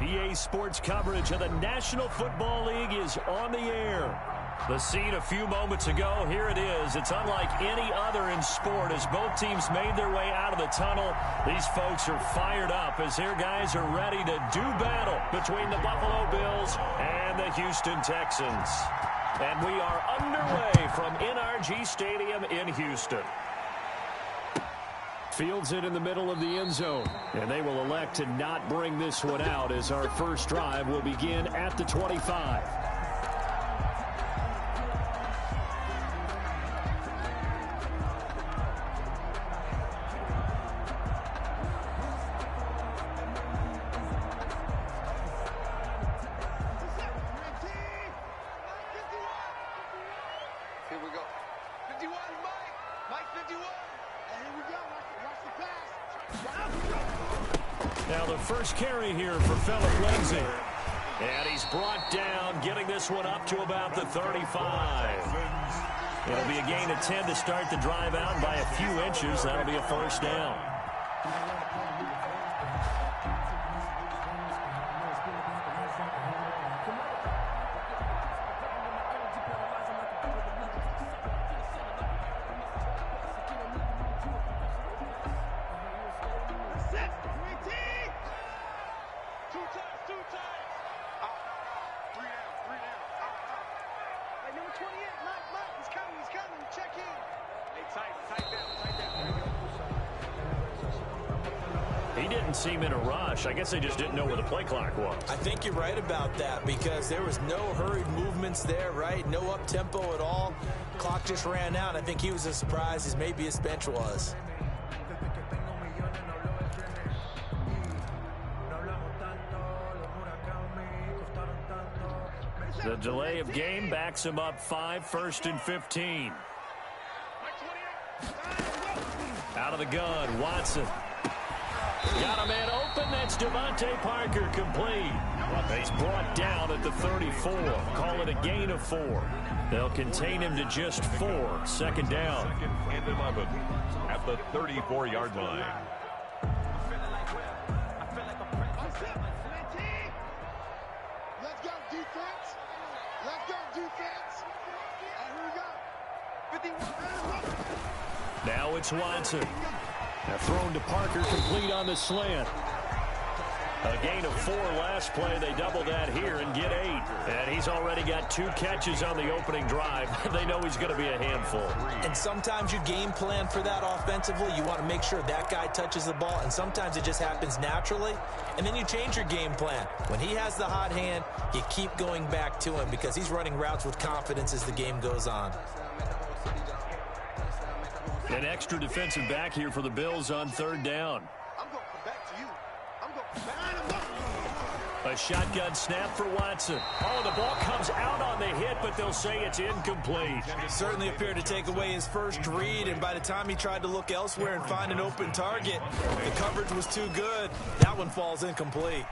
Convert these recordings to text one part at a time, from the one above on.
PA Sports coverage of the National Football League is on the air. The scene a few moments ago, here it is. It's unlike any other in sport as both teams made their way out of the tunnel. These folks are fired up as their guys are ready to do battle between the Buffalo Bills and the Houston Texans. And we are underway from NRG Stadium in Houston. Fields it in the middle of the end zone. And they will elect to not bring this one out as our first drive will begin at the 25. Now the first carry here for Phillip Lindsay. And he's brought down, getting this one up to about the 35. It'll be a gain of 10 to start the drive out by a few inches. That'll be a first down. He didn't seem in a rush. I guess they just didn't know where the play clock was. I think you're right about that because there was no hurried movements there, right? No up-tempo at all. Clock just ran out. I think he was as surprised as maybe his bench was. The delay of game backs him up 5, 1st and 15. Out of the gun, Watson. Got a man open. That's Devontae Parker complete. He's brought down at the 34. Call it a gain of 4. They'll contain him to just 4. Second down. 2nd and 11 at the 34-yard line. Let's go, defense. Let's go, defense. And here we go. 51. Now it's Watson. Now thrown to Parker, complete on the slant. A gain of 4 last play. They double that here and get 8. And he's already got 2 catches on the opening drive. They know he's going to be a handful. And sometimes you game plan for that offensively. You want to make sure that guy touches the ball. And sometimes it just happens naturally. And then you change your game plan. When he has the hot hand, you keep going back to him because he's running routes with confidence as the game goes on. An extra defensive back here for the Bills on 3rd down. I'm going to come back to you. I'm going to come back. A shotgun snap for Watson. Oh, the ball comes out on the hit, but they'll say it's incomplete. Certainly appeared to take away his first read, and by the time he tried to look elsewhere and find an open target, the coverage was too good. That one falls incomplete.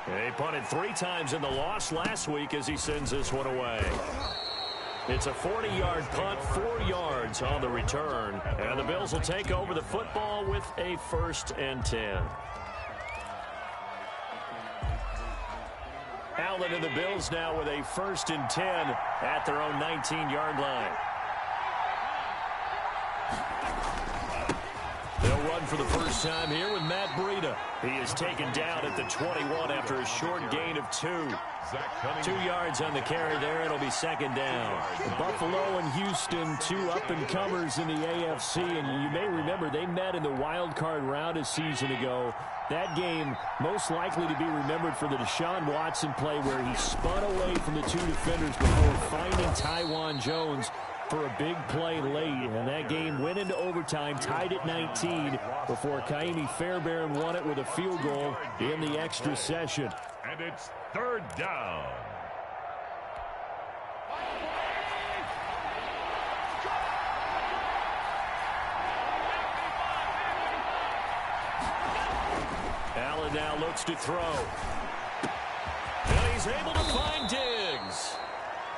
He punted 3 times in the loss last week as he sends this one away. It's a 40-yard punt, 4 yards on the return. And the Bills will take over the football with a 1st and 10. Allen and the Bills now with a 1st and 10 at their own 19-yard line. They'll run for the first time here with Matt Breida. He is taken down at the 21 after a short gain of 2. 2 yards on the carry there. It'll be 2nd down. Buffalo and Houston, 2 up-and-comers in the AFC. And you may remember they met in the wild card round a season ago. That game most likely to be remembered for the Deshaun Watson play where he spun away from the 2 defenders before finding Tywan Jones for a big play late. And that game went into overtime, tied at 19 before Kaimi Fairbairn won it with a field goal in the extra session. And it's 3rd down. Allen now looks to throw. And he's able to find Diggs.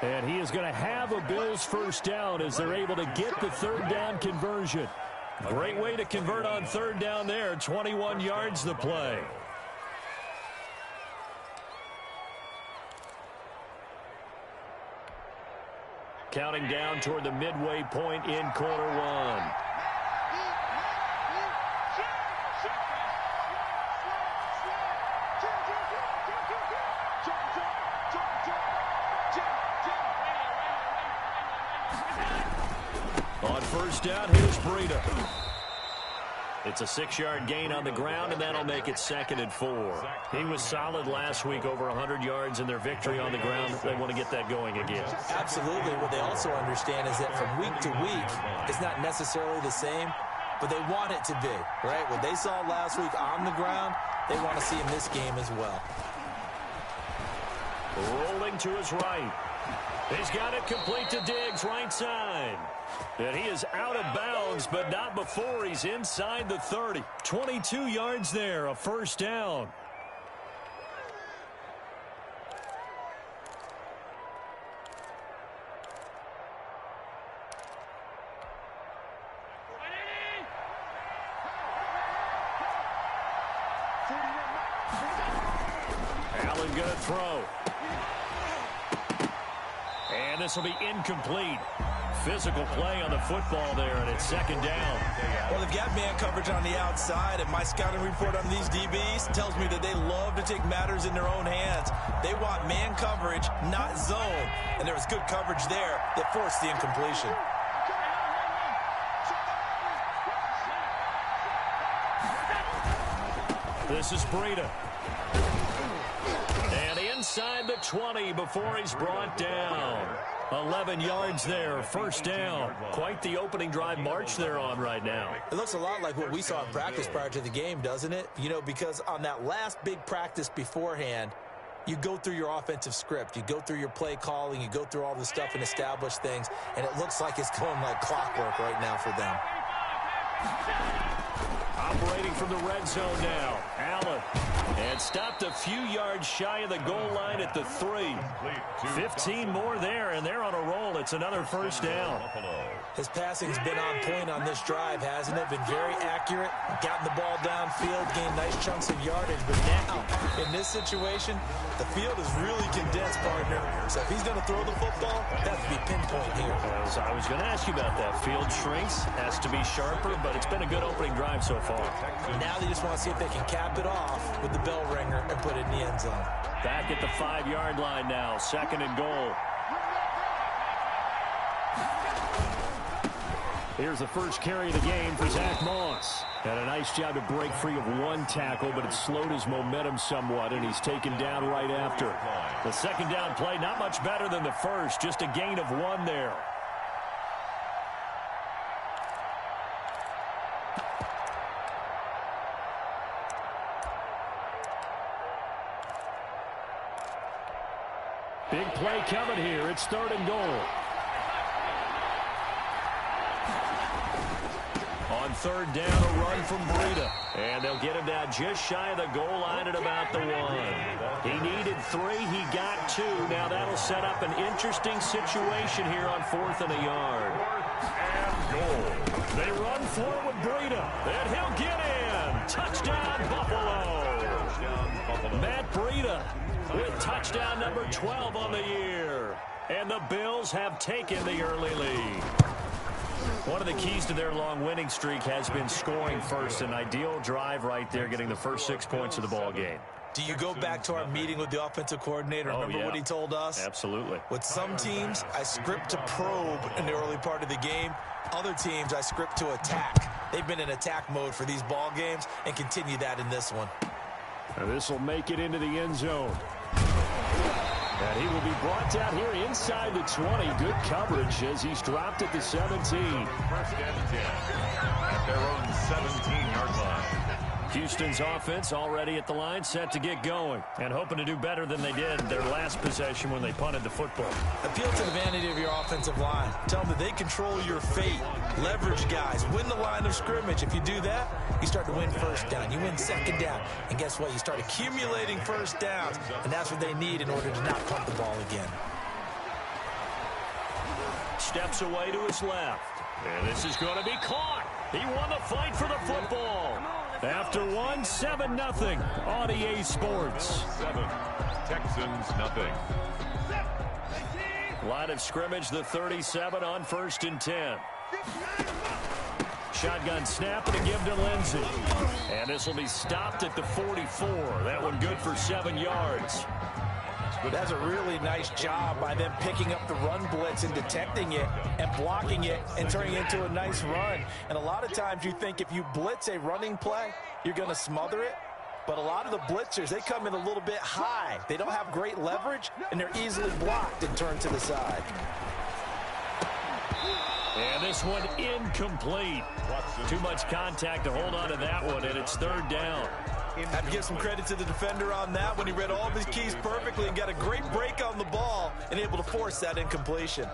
And he is going to have a Bills first down as they're able to get the 3rd down conversion. Great way to convert on 3rd down there. 21 yards the play. Counting down toward the midway point in quarter one. On first down, here's Breida. It's a 6-yard gain on the ground, and that'll make it 2nd and 4. He was solid last week, over 100 yards in their victory on the ground. They want to get that going again. Absolutely. What they also understand is that from week to week, it's not necessarily the same, but they want it to be, right? What they saw last week on the ground, they want to see in this game as well. Rolling to his right. He's got it complete to Diggs, right side. And he is out of bounds, but not before he's inside the 30. 22 yards there, a first down. Allen going to throw. And this will be incomplete. Physical play on the football there, and it's 2nd down. Well, they've got man coverage on the outside, and my scouting report on these DBs tells me that they love to take matters in their own hands. They want man coverage, not zone. And there was good coverage there that forced the incompletion. This is Breida. And inside the 20 before he's brought down. 11 yards there, first down. Quite the opening drive march they're on right now. It looks a lot like what we saw in practice prior to the game, doesn't it? You know, because on that last big practice beforehand, you go through your offensive script. You go through your play calling. You go through all the stuff and establish things. And it looks like it's going like clockwork right now for them. Operating from the red zone now. Allen. And stopped a few yards shy of the goal line at the 3. 15 more there, and they're on a roll. It's another first down. His passing's been on point on this drive, hasn't it? Been very accurate, gotten the ball downfield, gained nice chunks of yardage. But now, in this situation, the field is really condensed, partner. So if he's going to throw the football, that has to be pinpoint here. I was going to ask you about that. Field shrinks, has to be sharper, but it's been a good opening drive so far. Now they just want to see if they can cap it off with the bell ringer and put it in the end zone. Back at the 5-yard line now, 2nd and goal. Here's the first carry of the game for Zach Moss. Had a nice job to break free of one tackle, but it slowed his momentum somewhat, and he's taken down right after. The 2nd down play, not much better than the first, just a gain of 1 there. Big play coming here. It's 3rd and goal. On 3rd down, a run from Breida. And they'll get him down just shy of the goal line at about the 1. He needed 3. He got 2. Now that'll set up an interesting situation here on 4th and a yard. 4th and goal. They run for it with Breida. And he'll get in. Touchdown, Buffalo. Matt Breida with touchdown number 12 on the year. And the Bills have taken the early lead. One of the keys to their long winning streak has been scoring first. An ideal drive right there, getting the first 6 points of the ball game. Do you go back to our meeting with the offensive coordinator? Remember what he told us? Absolutely. With some teams, I script to probe in the early part of the game. Other teams, I script to attack. They've been in attack mode for these ball games and continue that in this one. This will make it into the end zone. And he will be brought down here inside the 20. Good coverage as he's dropped at the 17. 1st and 10 at their own 17-yard line. Houston's offense already at the line, set to get going, and hoping to do better than they did their last possession when they punted the football. Appeal to the vanity of your offensive line. Tell them that they control your fate. Leverage guys. Win the line of scrimmage. If you do that, you start to win 1st down. You win 2nd down. And guess what? You start accumulating 1st downs, and that's what they need in order to not punt the ball again. Steps away to his left. And this is going to be caught. He won the fight for the football. After 1, 7-0 on EA Sports. 7, Texans nothing. Line of scrimmage, the 37 on 1st and 10. Shotgun snap and a give to Lindsey. And this will be stopped at the 44. That one good for 7 yards. That's a really nice job by them picking up the run blitz and detecting it and blocking it and turning it into a nice run. And a lot of times you think if you blitz a running play, you're going to smother it. But a lot of the blitzers, they come in a little bit high. They don't have great leverage, and they're easily blocked and turned to the side. And this one incomplete. Too much contact to hold on to that one, and it's 3rd down. Have to give some credit to the defender on that when he read all of his keys perfectly and got a great break on the ball and able to force that incompletion.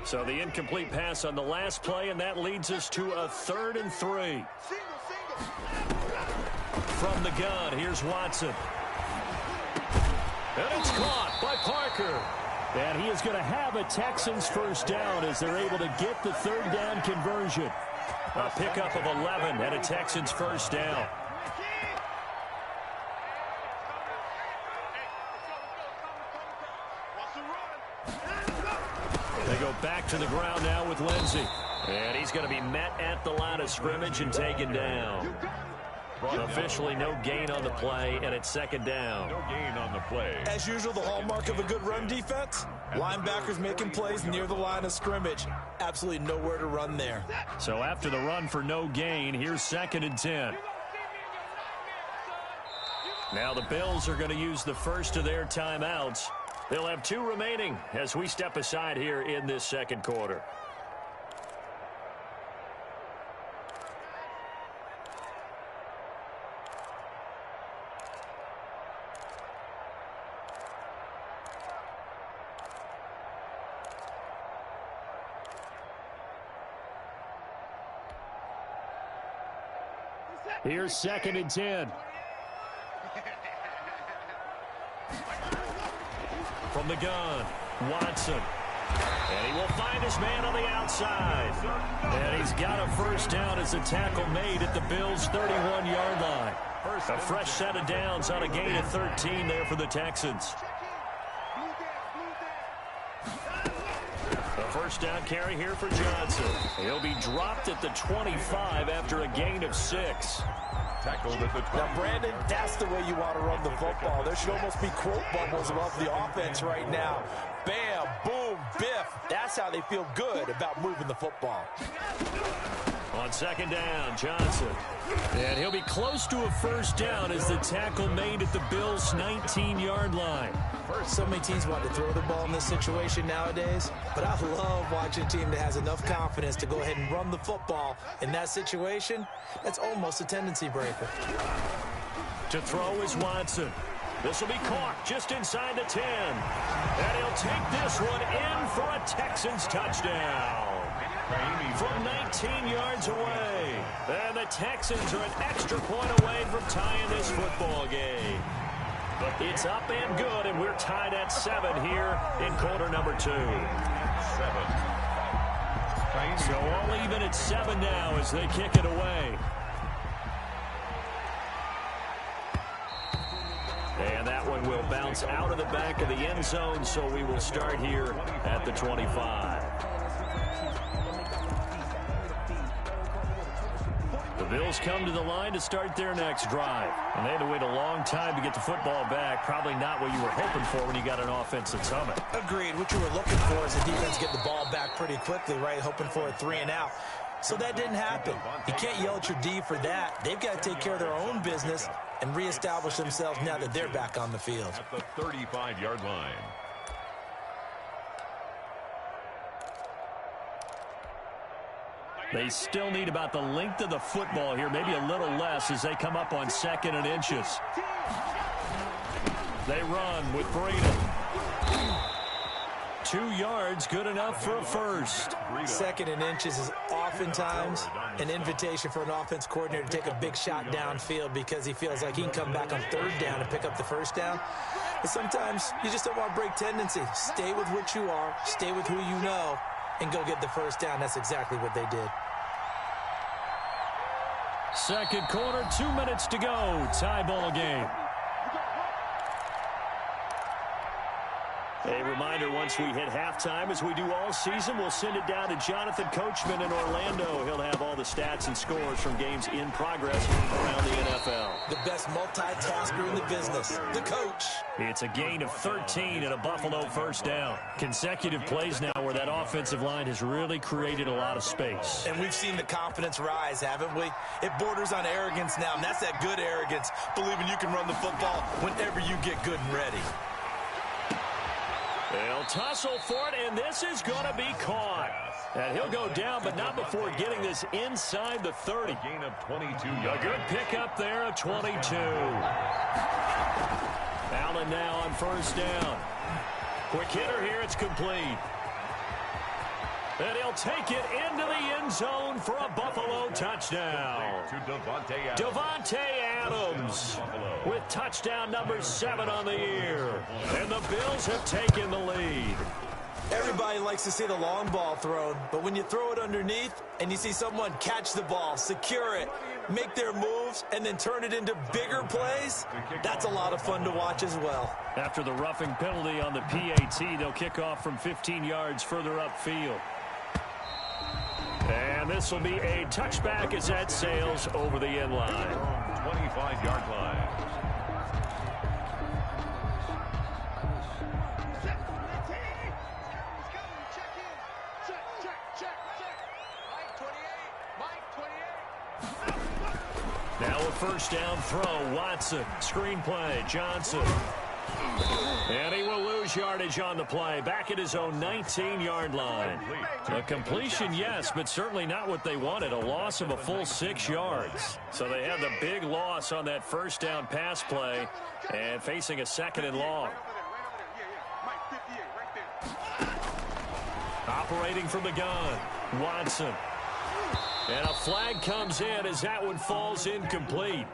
So the incomplete pass on the last play, and that leads us to a 3rd and 3. From the gun, here's Watson. And it's caught by Parker. And he is going to have a Texans first down as they're able to get the 3rd down conversion. A pickup of 11 and a Texans first down. They go back to the ground now with Lindsey. And he's going to be met at the line of scrimmage and taken down. Officially no gain on the play, and it's 2nd down. No gain on the play. As usual, the hallmark of a good run defense, linebackers making plays near the line of scrimmage. Absolutely nowhere to run there. So after the run for no gain, here's 2nd and 10. Now the Bills are going to use the first of their timeouts. They'll have 2 remaining as we step aside here in this 2nd quarter. Here's 2nd and 10. From the gun, Watson. And he will find his man on the outside. And he's got a first down as a tackle made at the Bills' 31-yard line. A fresh set of downs on a gain of 13 there for the Texans. A first down carry here for Johnson. He'll be dropped at the 25 after a gain of 6. Tackled at the 20. Now, Brandon, that's the way you want to run the football. There should almost be quote bubbles above the offense right now. Bam, boom, biff. That's how they feel good about moving the football. On 2nd down, Johnson. And he'll be close to a first down as the tackle made at the Bills' 19-yard line. So many teams want to throw the ball in this situation nowadays, but I love watching a team that has enough confidence to go ahead and run the football. In that situation, that's almost a tendency breaker. To throw is Watson. This will be caught just inside the 10. And he'll take this one in for a Texans touchdown. From 19 yards away. And the Texans are an extra point away from tying this football game. It's up and good, and we're tied at 7 here in quarter number 2. 7. So all even at 7 now as they kick it away. And that one will bounce out of the back of the end zone, so we will start here at the 25. The Bills come to the line to start their next drive. And they had to wait a long time to get the football back. Probably not what you were hoping for when you got an offense at Summit. Agreed. What you were looking for is the defense get the ball back pretty quickly, right? Hoping for a 3 and out. So that didn't happen. You can't yell at your D for that. They've got to take care of their own business and reestablish themselves now that they're back on the field. At the 35-yard line. They still need about the length of the football here, maybe a little less as they come up on 2nd and inches. They run with Breida. 2 yards, good enough for a first. 2nd and inches is oftentimes an invitation for an offense coordinator to take a big shot downfield because he feels like he can come back on 3rd down and pick up the first down. But sometimes you just don't want to break tendency. Stay with what you are, stay with who you know, and go get the first down. That's exactly what they did. 2nd quarter, 2 minutes to go. Tie ball game. A reminder, once we hit halftime, as we do all season, we'll send it down to Jonathan Coachman in Orlando. He'll have all the stats and scores from games in progress around the NFL. The best multitasker in the business, the coach. It's a gain of 13 and a Buffalo first down. Consecutive plays now where that offensive line has really created a lot of space. And we've seen the confidence rise, haven't we? It borders on arrogance now, and that's that good arrogance, believing you can run the football whenever you get good and ready. They'll tussle for it, and this is going to be caught. And he'll go down, but not before getting this inside the 30. A gain of 22 yards. A good pickup there of 22. Allen now on first down. Quick hitter here, it's complete. And he'll take it into the end zone for a Buffalo touchdown. To Davante Adams. Davante Adams with touchdown number 7 on the year. And the Bills have taken the lead. Everybody likes to see the long ball thrown, but when you throw it underneath and you see someone catch the ball, secure it, make their moves, and then turn it into bigger plays, that's a lot of fun to watch as well. After the roughing penalty on the PAT, they'll kick off from 15 yards further upfield. And this will be a touchback as that sails over the end line. 25-yard line. Now a first down throw. Watson, screen play, Johnson. And he will lose yardage on the play. Back at his own 19-yard line. A completion, yes, but certainly not what they wanted. A loss of a full 6 yards. So they have the big loss on that first down pass play and facing a second and long. Operating from the gun, Watson. And a flag comes in as that one falls incomplete.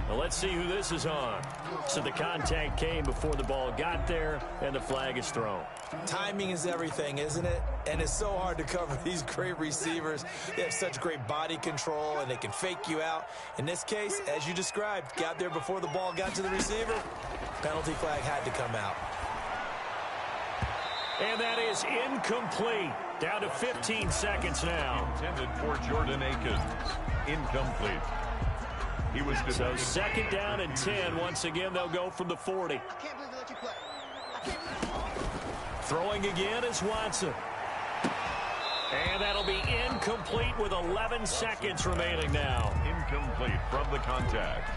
Well, let's see who this is on. So the contact came before the ball got there, and the flag is thrown. Timing is everything, isn't it? And it's so hard to cover these great receivers. They have such great body control, and they can fake you out. In this case, as you described, got there before the ball got to the receiver. Penalty flag had to come out. And that is incomplete. Down to 15 seconds now. Intended for Jordan Akins. Incomplete. He was so second down and 10. Once again, they'll go from the 40. Throwing again is Watson. And that'll be incomplete with 11 seconds remaining now. Incomplete from the contact.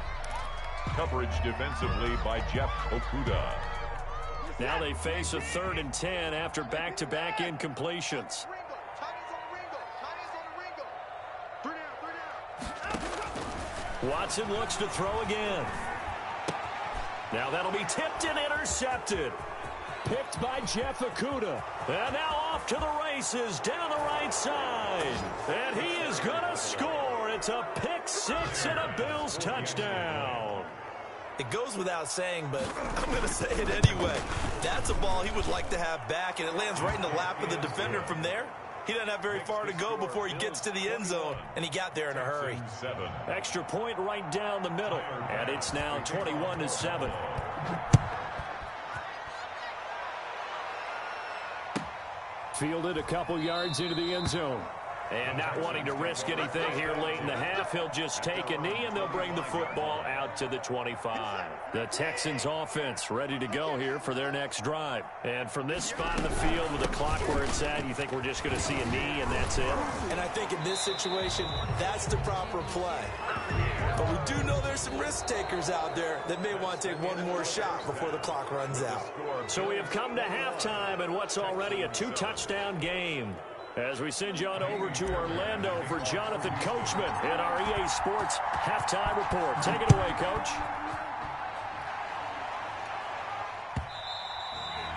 Coverage defensively by Jeff Okudah. Now they face a 3rd and 10 after back-to-back incompletions. Watson looks to throw again. Now that'll be tipped and intercepted. Picked by Jeff Okudah. And now off to the races down the right side. And he is going to score. It's a pick-6 and a Bills touchdown. It goes without saying, but I'm going to say it anyway. That's a ball he would like to have back, and it lands right in the lap of the defender from there. He doesn't have very far to go before he gets to the end zone, and he got there in a hurry. Extra point right down the middle, and it's now 21-7. Fielded a couple yards into the end zone. And not wanting to risk anything here late in the half, he'll just take a knee, and they'll bring the football out to the 25. The Texans offense ready to go here for their next drive. And from this spot in the field with the clock where it's at, you think we're just going to see a knee and that's it? And I think in this situation, that's the proper play. But we do know there's some risk takers out there that may want to take one more shot before the clock runs out. So we have come to halftime in what's already a 2-touchdown game. As we send you on over to Orlando for Jonathan Coachman in our EA Sports Halftime Report. Take it away, Coach.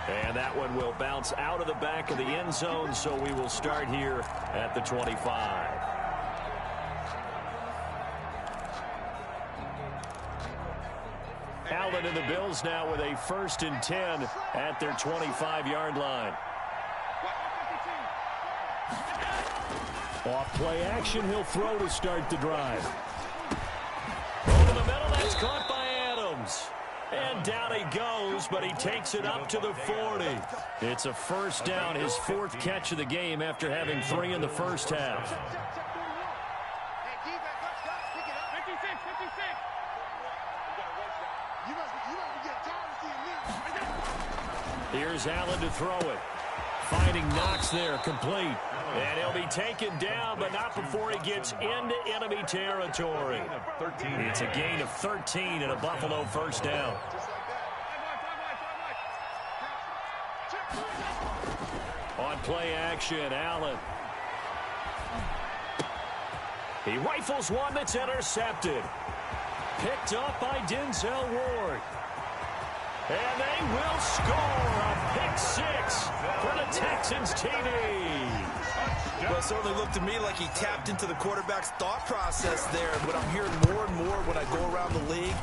And that one will bounce out of the back of the end zone, so we will start here at the 25. Allen and the Bills now with a 1st and 10 at their 25-yard line. Off play action, he'll throw to start the drive. Over the middle, that's caught by Adams. And down he goes, but he takes it up to the 40. It's a first down, his fourth catch of the game after having 3 in the first half. Here's Allen to throw it. Finding Knox there, complete. And he'll be taken down, but not before he gets into enemy territory. It's a gain of 13 and a Buffalo first down. On play action, Allen. He rifles one that's intercepted. Picked up by Denzel Ward. And they will score a pick 6 for the Texans TD. Well, it certainly looked to me like he tapped into the quarterback's thought process there. And what I'm hearing more and more when I go around the league,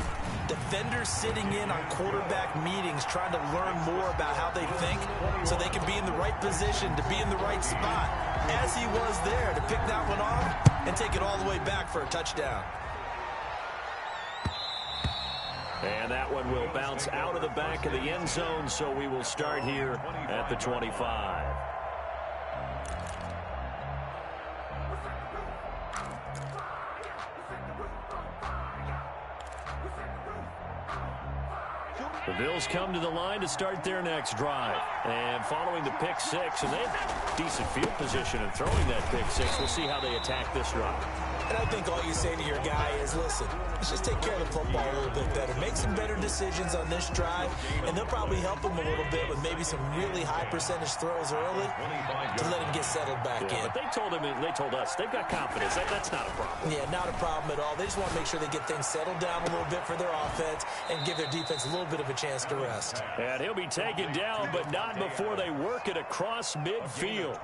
defenders sitting in on quarterback meetings trying to learn more about how they think so they can be in the right position to be in the right spot, as he was there to pick that one off and take it all the way back for a touchdown. And that one will bounce out of the back of the end zone, so we will start here at the 25. The Bills come to the line to start their next drive. And following the pick 6, and they have decent field position in throwing that pick 6. We'll see how they attack this drive. And I think all you say to your guy is, listen, let's just take care of the football a little bit better. Make some better decisions on this drive, and they'll probably help him a little bit with maybe some really high percentage throws early to let him get settled back in. But they told us, they've got confidence. That's not a problem. Yeah, not a problem at all. They just want to make sure they get things settled down a little bit for their offense and give their defense a little bit of a chance to rest. And he'll be taken down, but not before they work it across midfield.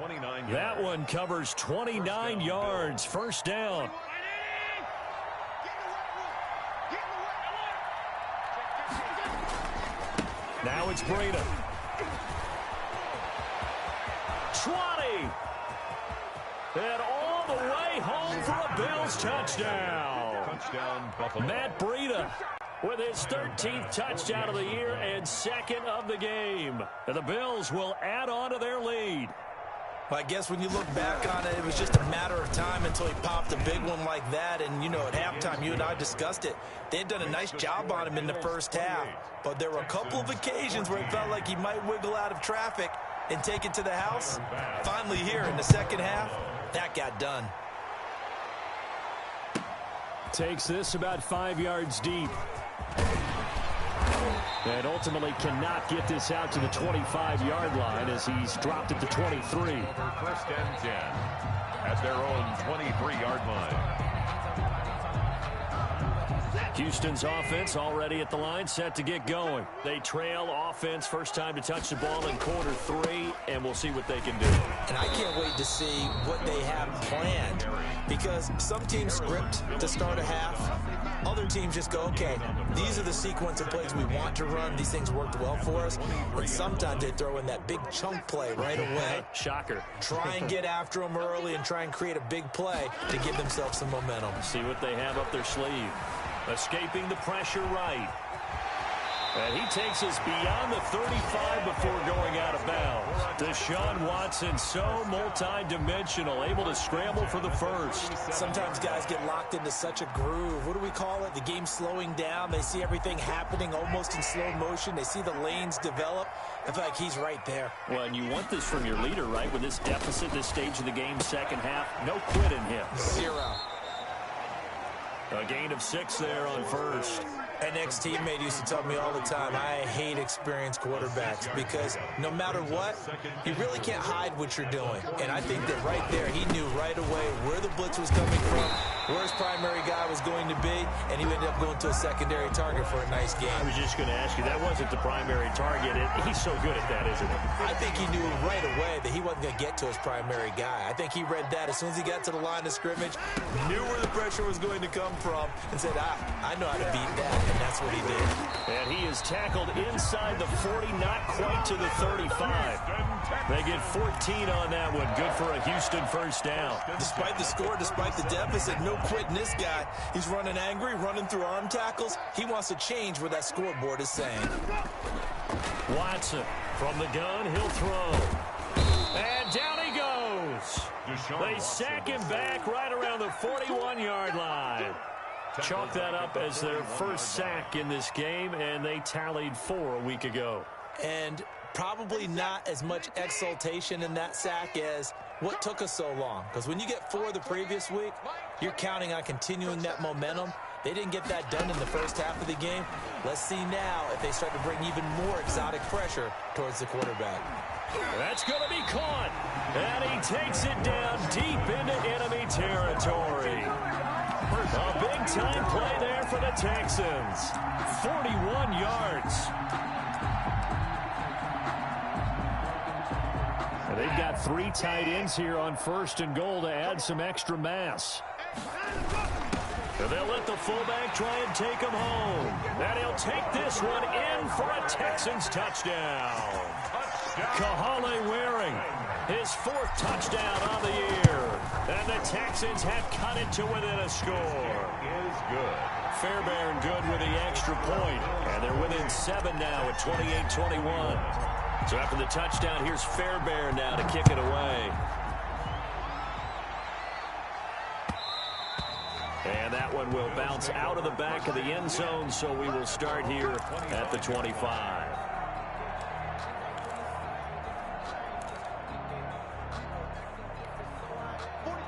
That one covers 29 yards. First down. Now it's Breida. 20. And all the way home for a Bills touchdown. Touchdown, Buffalo. Matt Breida with his 13th touchdown of the year and second of the game. And the Bills will add on to their lead. Well, I guess when you look back on it, it was just a matter of time until he popped a big one like that. And, you know, at halftime, you and I discussed it. They had done a nice job on him in the first half. But there were a couple of occasions where it felt like he might wiggle out of traffic and take it to the house. Finally here in the second half, that got done. Takes this about 5 yards deep. And ultimately cannot get this out to the 25-yard line as he's dropped at the 23. First and 10 at their own 23-yard line. Houston's offense already at the line, set to get going. They trail offense, first time to touch the ball in quarter 3, and we'll see what they can do. And I can't wait to see what they have planned, because some teams script to start a half. Other teams just go, okay, these are the sequence of plays we want to run. These things worked well for us. And sometimes they throw in that big chunk play right away. Shocker. Try and get after them early and try and create a big play to give themselves some momentum. See what they have up their sleeve. Escaping the pressure right. And he takes us beyond the 35 before going out of bounds. Deshaun Watson, so multi-dimensional, able to scramble for the first. Sometimes guys get locked into such a groove. What do we call it? The game's slowing down. They see everything happening almost in slow motion. They see the lanes develop. I feel like he's right there. Well, and you want this from your leader, right? With this deficit, this stage of the game, second half, no quit in him. 0. A gain of 6 there on first. An ex-teammate used to tell me all the time, I hate experienced quarterbacks because no matter what, you really can't hide what you're doing. And I think that right there, he knew right away where the blitz was coming from, where his primary guy was going to be, and he ended up going to a secondary target for a nice game. I was just going to ask you, that wasn't the primary target. He's so good at that, isn't he? I think he knew right away that he wasn't going to get to his primary guy. I think he read that as soon as he got to the line of scrimmage, knew where the pressure was going to come from, and said, I know how to beat that. And that's what he did. And he is is tackled inside the 40, not quite to the 35. They get 14 on that one. Good for a Houston first down. Despite the score, despite the deficit, no quitting this guy. He's running angry, running through arm tackles. He wants to change what that scoreboard is saying. Watson from the gun, he'll throw. And down he goes. They sack him back right around the 41-yard line. Chalk that up as their first sack in this game, and they tallied 4 a week ago. And probably not as much exultation in that sack as what took us so long. Because when you get 4 the previous week, you're counting on continuing that momentum. They didn't get that done in the first half of the game. Let's see now if they start to bring even more exotic pressure towards the quarterback. That's going to be caught. And he takes it down deep into enemy territory. A big-time play there for the Texans. 41 yards. And they've got 3 tight ends here on 1st and goal to add some extra mass. And they'll let the fullback try and take him home. And he'll take this one in for a Texans touchdown. Kahale Waring, his 4th touchdown on the year. And the Texans have cut it to within a score. Is good. Fairbairn good with the extra point. And they're within 7 now at 28-21. So after the touchdown, here's Fairbairn now to kick it away. And that one will bounce out of the back of the end zone, so we will start here at the 25.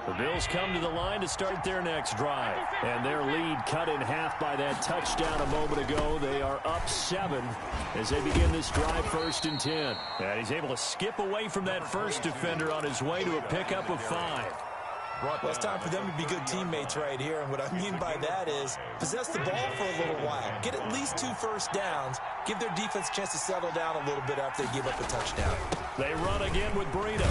The Bills come to the line to start their next drive. And their lead cut in half by that touchdown a moment ago. They are up 7 as they begin this drive 1st and 10. And he's able to skip away from that first defender on his way to a pickup of 5. Well, it's time for them to be good teammates right here. And what I mean by that is possess the ball for a little while. Get at least 2 first downs. Give their defense a chance to settle down a little bit after they give up a touchdown. They run again with Breida.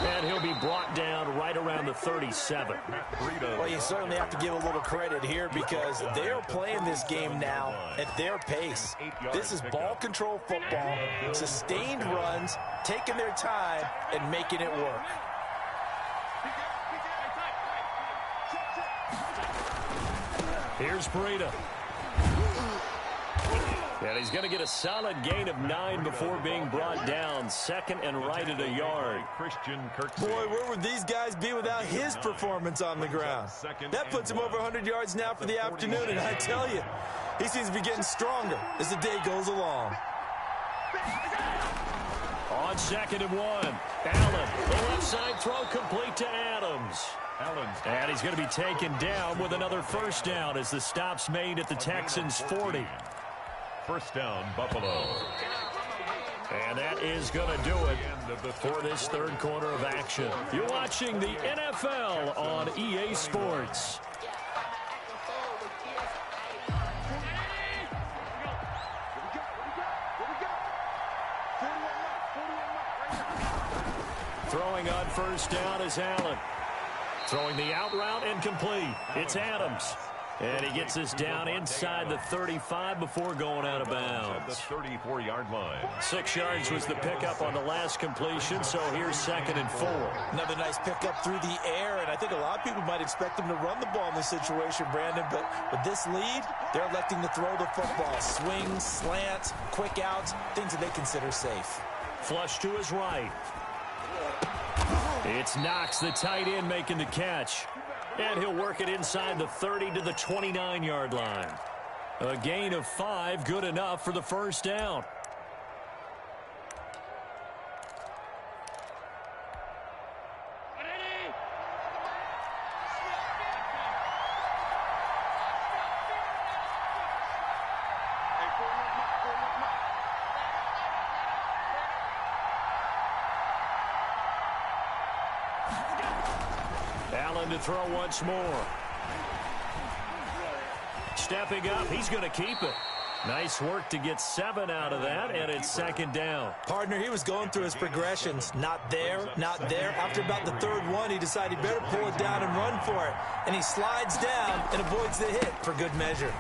And he'll be brought down right around the 37. Well, you certainly have to give a little credit here because they're playing this game now at their pace. This is ball control football, sustained runs, taking their time, and making it work. Here's Breida. And he's going to get a solid gain of 9 before being brought down. 2nd and right at a yard. Boy, where would these guys be without his performance on the ground? That puts him over 100 yards now for the afternoon, and I tell you, he seems to be getting stronger as the day goes along. On 2nd and 1, Allen, the left side throw complete to Adams. And he's going to be taken down with another first down as the stop's made at the Texans' 40. First down, Buffalo. And that is going to do it for this 3rd quarter of action. You're watching the NFL on EA Sports. Throwing on first down is Allen. Throwing the out route and complete. It's Adams. And he gets us down inside the 35 before going out of bounds. The 34-yard line. 6 yards was the pickup on the last completion, so here's 2nd and 4. Another nice pickup through the air, and I think a lot of people might expect them to run the ball in this situation, Brandon, but with this lead, they're electing to throw the football. Swings, slants, quick outs, things that they consider safe. Flush to his right. It's Knox, the tight end, making the catch. And he'll work it inside the 30 to the 29-yard line. A gain of 5, good enough for the first down. Allen to throw once more. Stepping up, he's going to keep it. Nice work to get 7 out of that, and it's 2nd down. Partner, he was going through his progressions. Not there, not there. After about the 3rd one, he decided he better pull it down and run for it. And he slides down and avoids the hit for good measure.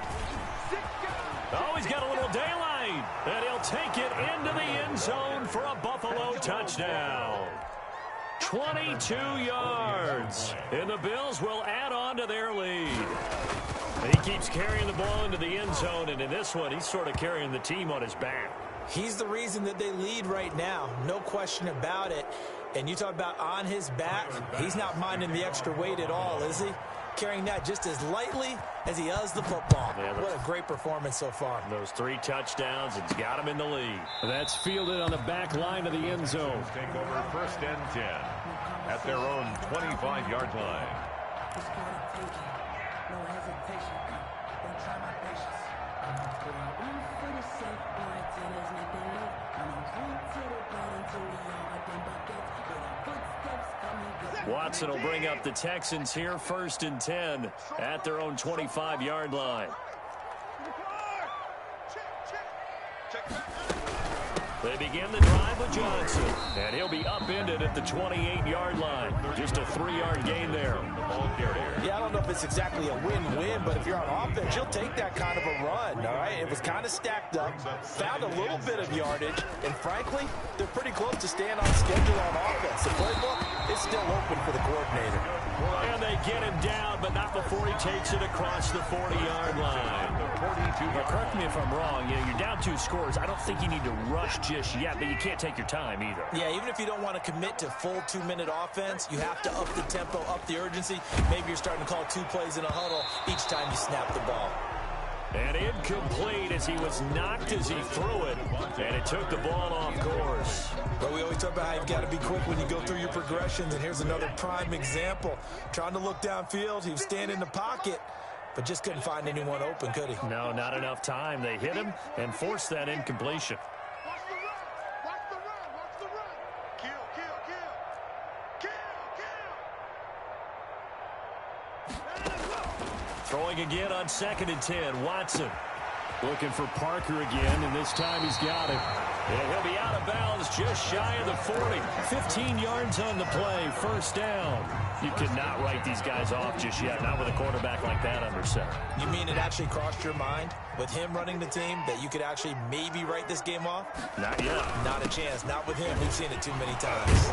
Oh, he's got a little daylight. And he'll take it into the end zone for a Buffalo touchdown. 22 yards. And the Bills will add on to their lead. He keeps carrying the ball into the end zone, and in this one, he's sort of carrying the team on his back. He's the reason that they lead right now. No question about it. And you talk about on his back, he's not minding the extra weight at all, is he? Carrying that just as lightly as he does the football. Yeah, what a great performance so far. Those 3 touchdowns, it's got him in the lead. That's fielded on the back line of the end zone. Take over 1st and 10 at their own 25-yard line. No hesitation. Don't try my patience. Put on one for the safe boy till there's nothing left. I'm on point to the ball until we all got them buckets. With our footsteps coming. Watson will bring up the Texans here, 1st and 10 at their own 25-yard line. They begin the drive with Johnson, and he'll be upended at the 28-yard line. Just a 3-yard gain there. Yeah, I don't know if it's exactly a win-win, but if you're on offense, you'll take that kind of a run, all right? It was kind of stacked up, found a little bit of yardage, and frankly, they're pretty close to staying on schedule on offense. The playbook is still open for the coordinator. And they get him down, but not before he takes it across the 40-yard line. Now, correct me if I'm wrong. You know, you're down 2 scores. I don't think you need to rush just yet, but you can't take your time either. Yeah, even if you don't want to commit to full 2-minute offense, you have to up the tempo, up the urgency. Maybe you're starting to call 2 plays in a huddle each time you snap the ball. And incomplete as he was knocked as he threw it, and it took the ball off course. But we always talk about how you've got to be quick when you go through your progressions, and here's another prime example. Trying to look downfield, he was standing in the pocket, but just couldn't find anyone open, could he? No, not enough time. They hit him and forced that incompletion. Watch the run. Watch the run. Watch the run. Kill, kill, kill. Kill, kill. Throwing again on 2nd and 10. Watson looking for Parker again, and this time he's got it. And he'll be out of bounds just shy of the 40. 15 yards on the play, 1st down. You cannot write these guys off just yet, not with a quarterback like that under center. You mean it actually crossed your mind with him running the team that you could actually maybe write this game off? Not yet. Not a chance. Not with him. We've seen it too many times.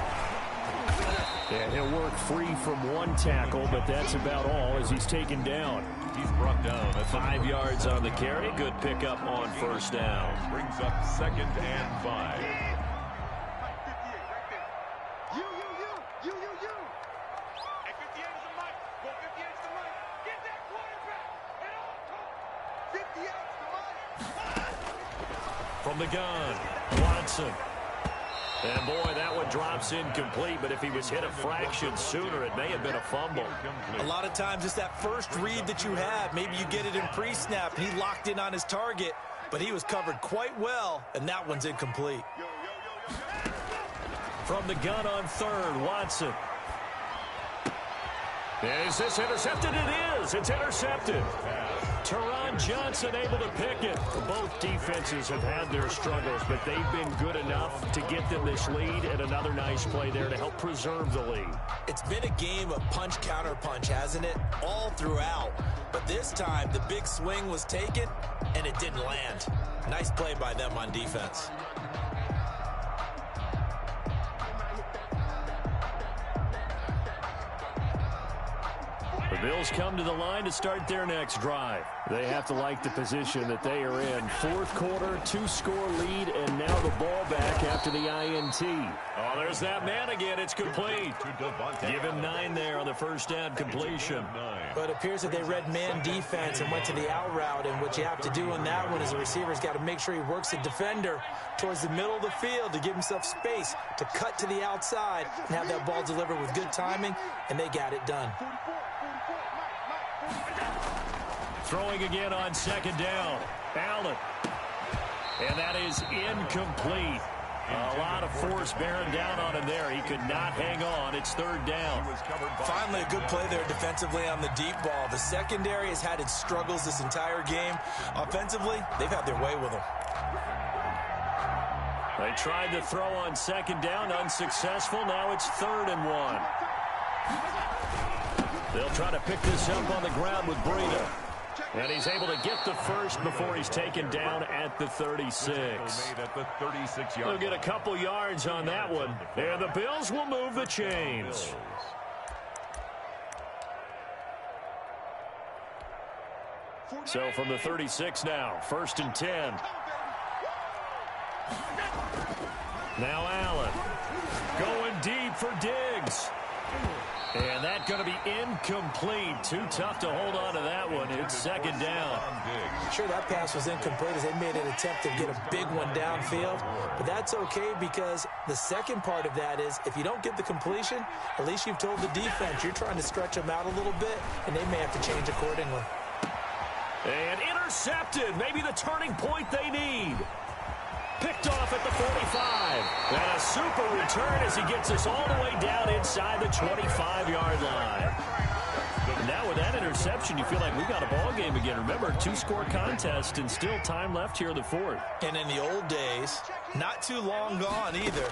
And he'll work free from 1 tackle, but that's about all as he's taken down. He's brought down at 5 yards on the carry. Good pickup on 1st down. Brings up 2nd and 5. You. At 58 is the mic. Go 58 is the mic. Get that quarterback. And all 58 is the mic. From the gun, Watson. And boy, that one drops incomplete, but if he was hit a fraction sooner, it may have been a fumble. A lot of times it's that first read that you have. Maybe you get it in pre-snap, and he locked in on his target, but he was covered quite well, and that one's incomplete. From the gun on 3rd, Watson. Is this intercepted? It is. It's intercepted. Teron Johnson able to pick it. Both defenses have had their struggles, but they've been good enough to get them this lead, and another nice play there to help preserve the lead. It's been a game of punch-counter-punch, hasn't it? All throughout. But this time, the big swing was taken, and it didn't land. Nice play by them on defense. The Bills come to the line to start their next drive. They have to like the position that they are in. 4th quarter, 2-score lead, and now the ball back after the INT. Oh, there's that man again. It's complete. Give him 9 there on the 1st down completion. But it appears that they read man defense and went to the out route, and what you have to do in that one is the receiver's got to make sure he works the defender towards the middle of the field to give himself space to cut to the outside and have that ball delivered with good timing, and they got it done. Throwing again on 2nd down. Allen. And that is incomplete. A lot of force bearing down on him there. He could not hang on. It's 3rd down. Finally, a good play there defensively on the deep ball. The secondary has had its struggles this entire game. Offensively, they've had their way with them. They tried to throw on 2nd down, unsuccessful. Now it's 3rd and 1. They'll try to pick this up on the ground with Breida. And he's able to get the first before he's taken down at the 36. They'll get a couple yards on that one. And the Bills will move the chains. So from the 36 now, 1st and 10. Now Allen going deep for Diggs. And that's going to be incomplete. Too tough to hold on to that one. It's 2nd down. Sure, that pass was incomplete as they made an attempt to get a big one downfield. But that's okay because the second part of that is if you don't get the completion, at least you've told the defense you're trying to stretch them out a little bit, and they may have to change accordingly. And intercepted. Maybe the turning point they need. Picked off at the 45. And a super return as he gets us all the way down inside the 25-yard line. Now with that interception, you feel like we got a ball game again. Remember, 2-score contest and still time left here in the 4th. And in the old days, not too long gone either.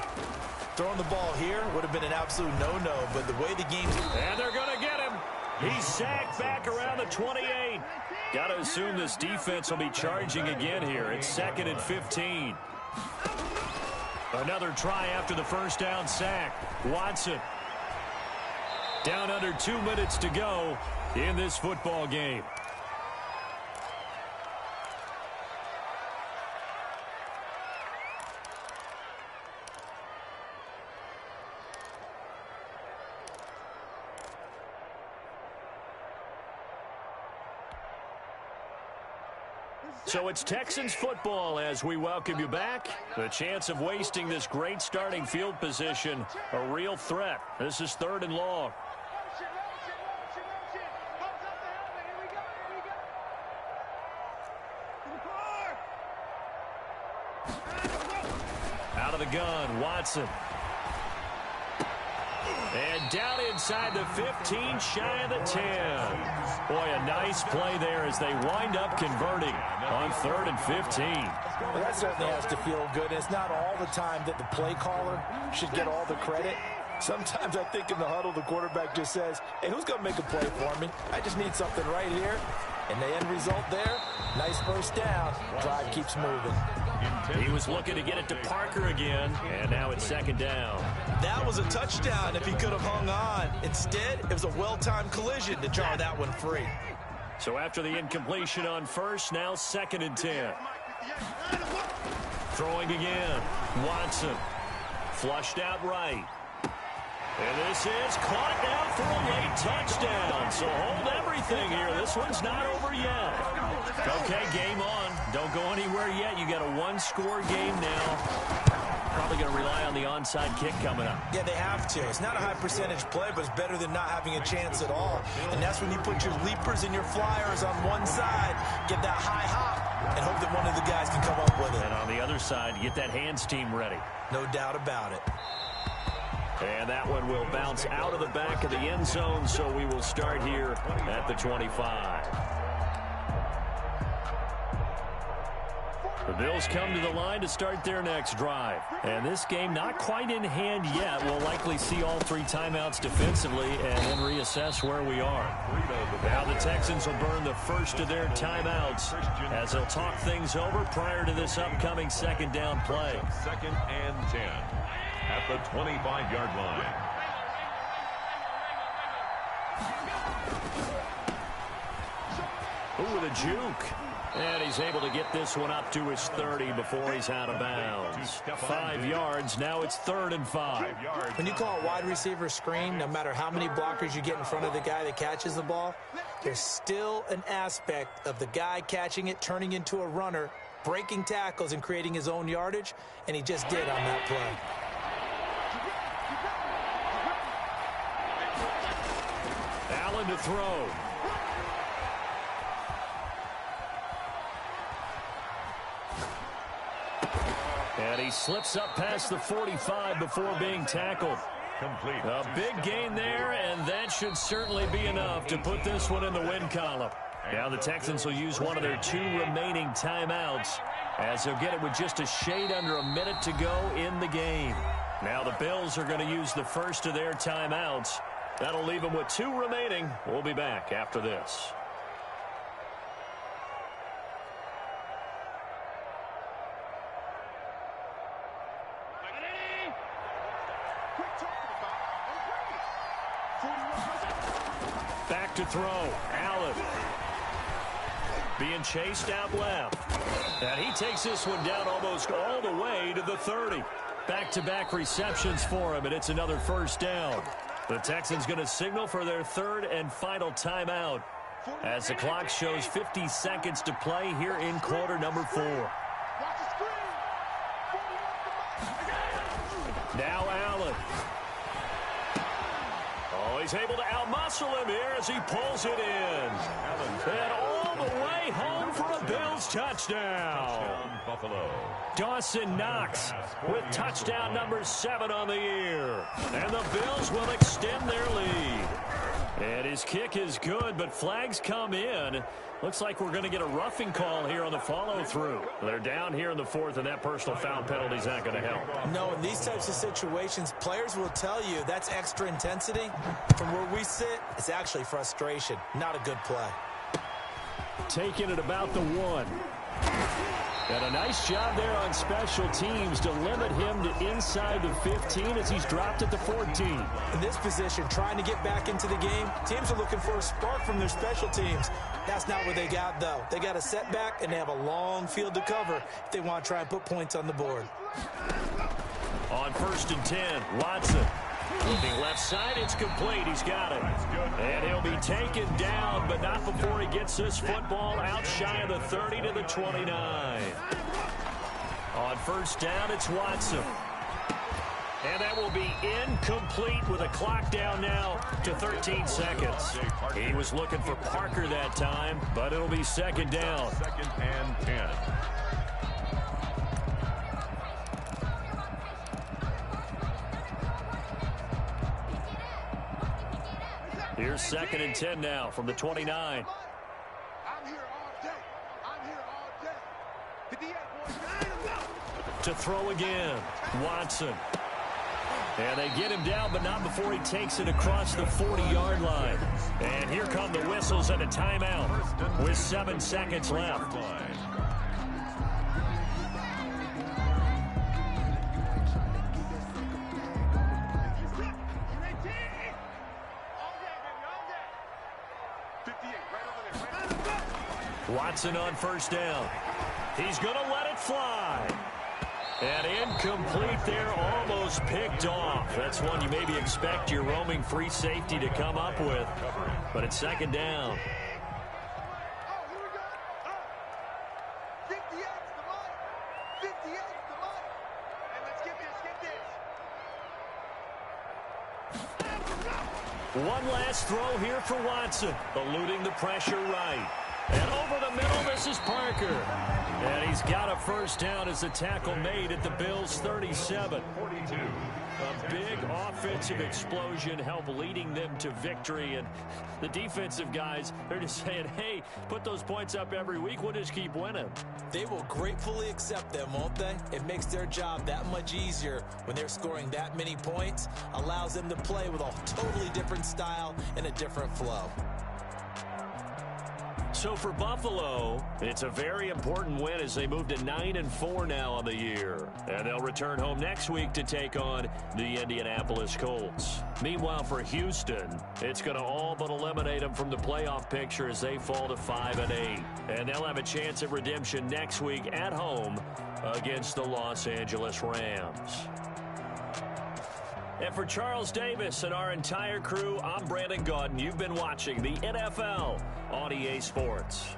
Throwing the ball here would have been an absolute no-no, but the way the game's... And they're going to get him. He's sacked back around the 28. Got to assume this defense will be charging again here. It's 2nd and 15. Another try after the first down sack. Watson. Down under 2 minutes to go in this football game. So it's Texans football as we welcome you back. The chance of wasting this great starting field position, a real threat. This is 3rd and long. Out of the gun, Watson. And down inside the 15, shy of the 10. Boy, a nice play there as they wind up converting on 3rd and 15. Well, that certainly has to feel good. It's not all the time that the play caller should get all the credit. Sometimes I think in the huddle, the quarterback just says, hey, who's going to make a play for me? I just need something right here. And the end result there, nice first down. Drive keeps moving. He was looking to get it to Parker again, and now it's 2nd down. That was a touchdown if he could have hung on. Instead, it was a well-timed collision to jar that one free. So after the incompletion on first, now 2nd and 10. Throwing again. Watson. Flushed out right. And this is caught now for a late touchdown. So hold everything here. This one's not over yet. Okay, game on. Don't go anywhere yet. You got a 1-score game now. Probably going to rely on the onside kick coming up. Yeah, they have to. It's not a high percentage play, but it's better than not having a chance at all. And that's when you put your leapers and your flyers on one side, get that high hop, and hope that one of the guys can come up with it. And on the other side, get that hands team ready. No doubt about it. And that one will bounce out of the back of the end zone, so we will start here at the 25. The Bills come to the line to start their next drive. And this game not quite in hand yet. We'll likely see all 3 timeouts defensively and then reassess where we are. Now the Texans will burn the first of their timeouts as they'll talk things over prior to this upcoming 2nd down play. 2nd and 10 at the 25-yard line. Ooh, with a juke. And he's able to get this one up to his 30 before he's out of bounds. 5 yards. Now it's 3rd and 5. When you call a wide receiver screen, no matter how many blockers you get in front of the guy that catches the ball, there's still an aspect of the guy catching it, turning into a runner, breaking tackles and creating his own yardage, and he just did on that play. Allen to throw. And he slips up past the 45 before being tackled. Complete. A big gain there, and that should certainly be enough to put this one in the win column. Now the Texans will use one of their 2 remaining timeouts as they'll get it with just a shade under a minute to go in the game. Now the Bills are going to use the first of their timeouts. That'll leave them with 2 remaining. We'll be back after this. To throw, Allen. Being chased out left. And he takes this one down almost all the way to the 30. Back-to-back receptions for him, and it's another first down. The Texans going to signal for their third and final timeout as the clock shows 50 seconds to play here in quarter number 4. Now Allen. Oh, he's able to outmuscle him here as he pulls it in. And all the way home for a Bills touchdown. Buffalo. Dawson Knox with touchdown number 7 on the year. And the Bills will extend their lead. And his kick is good, but flags come in. Looks like we're going to get a roughing call here on the follow-through. They're down here in the 4th, and that personal foul penalty is not going to help. No, in these types of situations, players will tell you that's extra intensity. From where we sit, it's actually frustration, not a good play. Taking it about the 1. And a nice job there on special teams to limit him to inside the 15 as he's dropped at the 14. In this position, trying to get back into the game, teams are looking for a spark from their special teams. That's not what they got, though. They got a setback, and they have a long field to cover if they want to try and put points on the board. On 1st and 10, Watson. Looking left side, it's complete. He's got it. And he'll be taken down, but not before he gets this football out shy of the 30 to the 29. On 1st down, it's Watson. And that will be incomplete with a clock down now to 13 seconds. He was looking for Parker that time, but it'll be 2nd down. 2nd and 10. Here's 2nd and 10 now from the 29. I'm here all day. I'm here all day. The DA boys, To throw again, Watson. And they get him down, but not before he takes it across the 40-yard line. And here come the whistles and a timeout with 7 seconds left. Watson on 1st down. He's going to let it fly. And incomplete there, almost picked off. That's one you maybe expect your roaming free safety to come up with. But it's 2nd down. oh, here we go. 58's the money. 58's the money. And let's get this. One last throw here for Watson, eluding the pressure right. And over the middle, this is Parker. And he's got a 1st down as the tackle made at the Bills' 37. 42. A big offensive explosion helped leading them to victory. And the defensive guys, they're just saying, hey, put those points up every week. We'll just keep winning. They will gratefully accept them, won't they? It makes their job that much easier when they're scoring that many points. Allows them to play with a totally different style and a different flow. So for Buffalo, it's a very important win as they move to 9-4 now on the year. And they'll return home next week to take on the Indianapolis Colts. Meanwhile, for Houston, it's going to all but eliminate them from the playoff picture as they fall to 5-8. And they'll have a chance at redemption next week at home against the Los Angeles Rams. And for Charles Davis and our entire crew, I'm Brandon Gaudin. You've been watching the NFL on EA Sports.